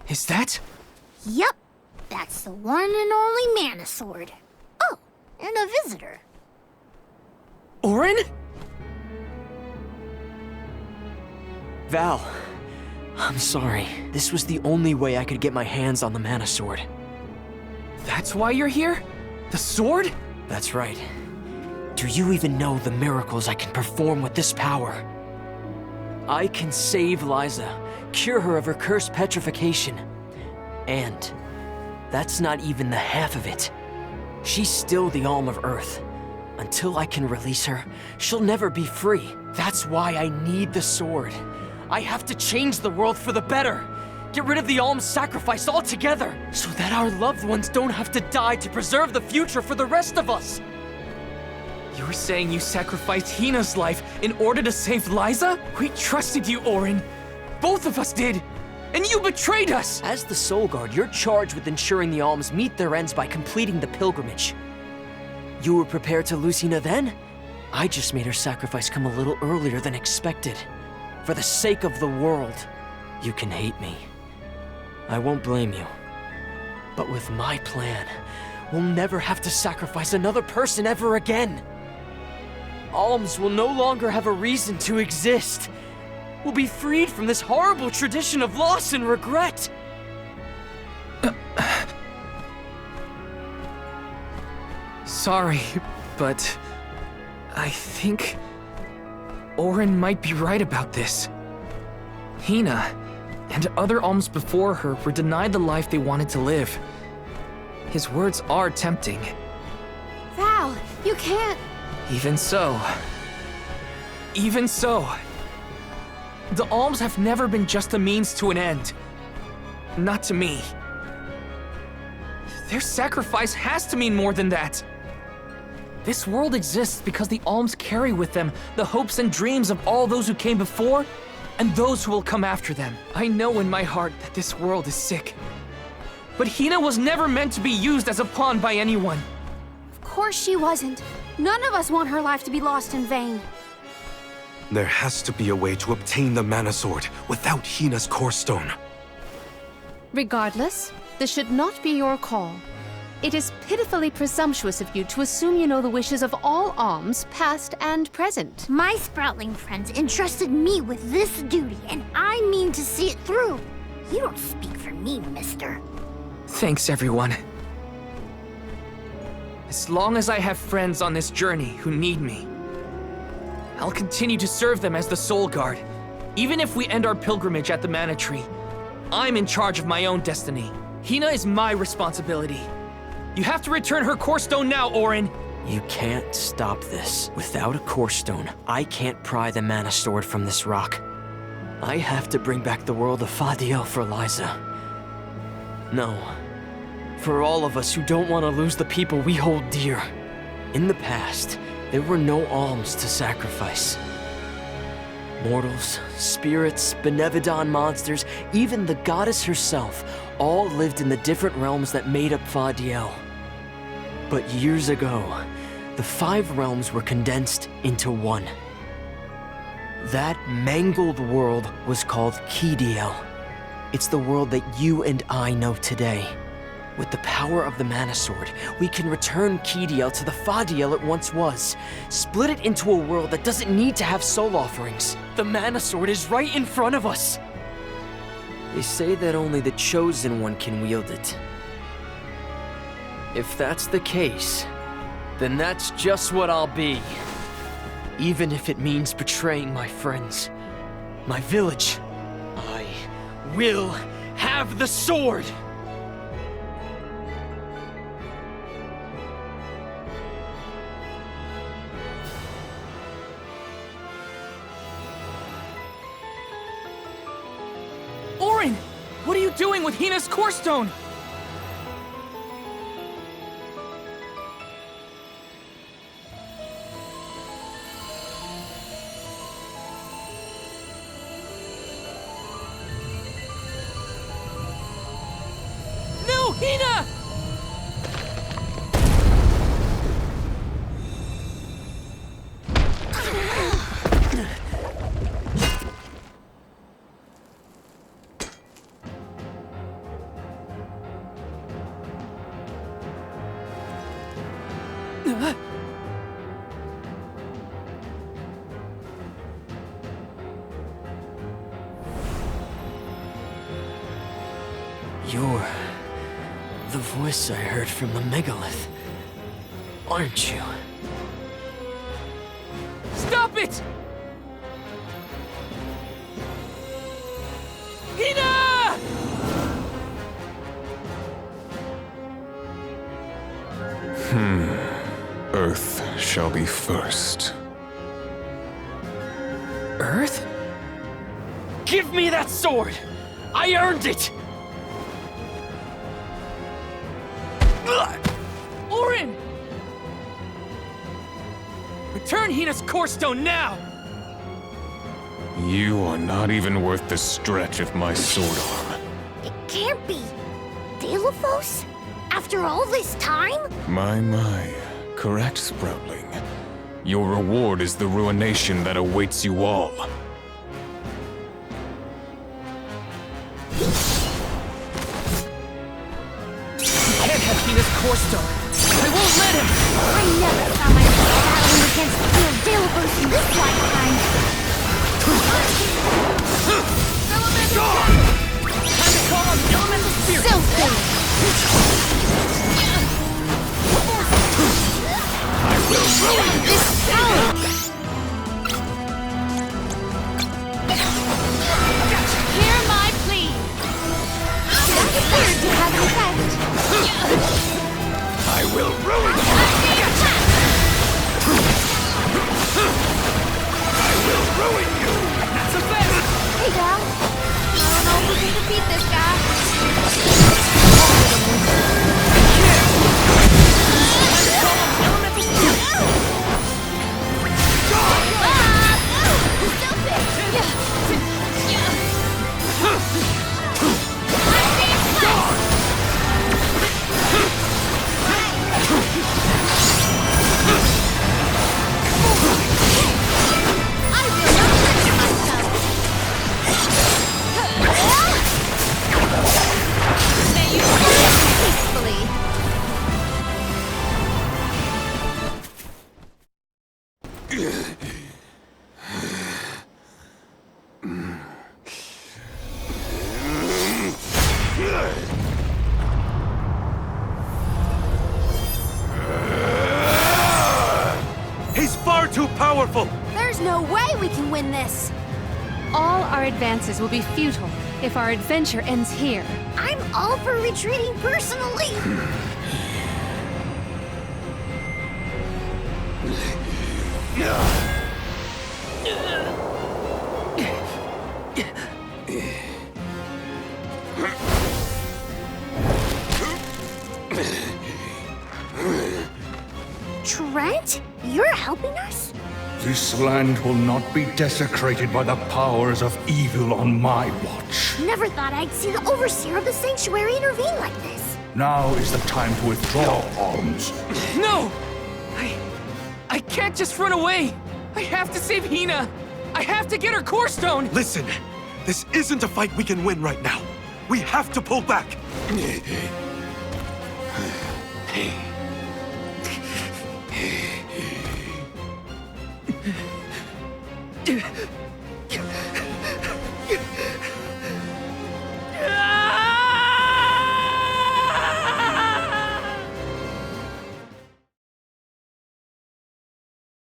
Is that? Yup, that's the one and only Mana Sword. Oh, and a visitor. Auron? Val, I'm sorry. This was the only way I could get my hands on the Mana Sword. That's why you're here? The sword? That's right. Do you even know the miracles I can perform with this power? I can save Liza, cure her of her cursed petrification. And that's not even the half of it. She's still the Alm of Earth. Until I can release her, she'll never be free. That's why I need the sword. I have to change the world for the better. Get rid of the Alm's sacrifice altogether, so that our loved ones don't have to die to preserve the future for the rest of us. You're saying you sacrificed Hina's life in order to save Liza? We trusted you, Auron. Both of us did. And you betrayed us! As the Soul Guard, you're charged with ensuring the Alms meet their ends by completing the pilgrimage. You were prepared to lose Hina then? I just made her sacrifice come a little earlier than expected. For the sake of the world, you can hate me. I won't blame you. But with my plan, we'll never have to sacrifice another person ever again. Alms will no longer have a reason to exist. We'll be freed from this horrible tradition of loss and regret. Sorry, but I think Auron might be right about this. Hina and other Alms before her were denied the life they wanted to live. His words are tempting. Val, you can't... Even so, the Alms have never been just a means to an end. Not to me. Their sacrifice has to mean more than that. This world exists because the Alms carry with them the hopes and dreams of all those who came before and those who will come after them. I know in my heart that this world is sick. But Hina was never meant to be used as a pawn by anyone. Of course she wasn't. None of us want her life to be lost in vain. There has to be a way to obtain the Mana Sword without Hina's Core Stone. Regardless, this should not be your call. It is pitifully presumptuous of you to assume you know the wishes of all Alms, past and present. My Sproutling friends entrusted me with this duty, and I mean to see it through. You don't speak for me, mister. Thanks, everyone. As long as I have friends on this journey who need me, I'll continue to serve them as the Soul Guard. Even if we end our pilgrimage at the Mana Tree, I'm in charge of my own destiny. Hina is my responsibility. You have to return her Core Stone now, Auron! You can't stop this. Without a Core Stone, I can't pry the Mana Sword from this rock. I have to bring back the world of Fadiel for Liza. No. For all of us who don't want to lose the people we hold dear. In the past, there were no Alms to sacrifice. Mortals, spirits, Benevodon monsters, even the goddess herself, all lived in the different realms that made up Fadiel. But years ago, the 5 realms were condensed into one. That mangled world was called Kidiel. It's the world that you and I know today. With the power of the Mana Sword, we can return Kidiel to the Fadiel it once was. Split it into a world that doesn't need to have soul offerings. The Mana Sword is right in front of us. They say that only the Chosen One can wield it. If that's the case, then that's just what I'll be. Even if it means betraying my friends, my village, I will have the sword! Auron! What are you doing with Hina's Core Stone? No, Hina! You're the voice I heard from the megalith, aren't you? Stop it! Hina! Earth shall be first. Earth? Give me that sword! I earned it! Orin! Return Hina's core stone now! You are not even worth the stretch of my sword arm. It can't be. Delophos? After all this time? My. Correct, Sproutling. Your reward is the ruination that awaits you all. Can't have Hina's core stone. I won't let him! I never saw myself battling against Steel Delophos in this lifetime. Time to call on the elemental spirit! Silphid! I will ruin you! This power! Hear my plea. That appeared to have an effect. I will ruin you! I will ruin you! That's a bet! Hey, Gal. I don't know if we can defeat this guy. Elemental spirit! May you fall peacefully. He's far too powerful! There's no way we can win this. All our advances will be futile if our adventure ends here. I'm all for retreating personally. Trent, you're helping us? This land will not be desecrated by the powers of evil on my watch. Never thought I'd see the overseer of the sanctuary intervene like this. Now is the time to withdraw, Alms. No! I can't just run away! I have to save Hina! I have to get her core stone! Listen, this isn't a fight we can win right now. We have to pull back.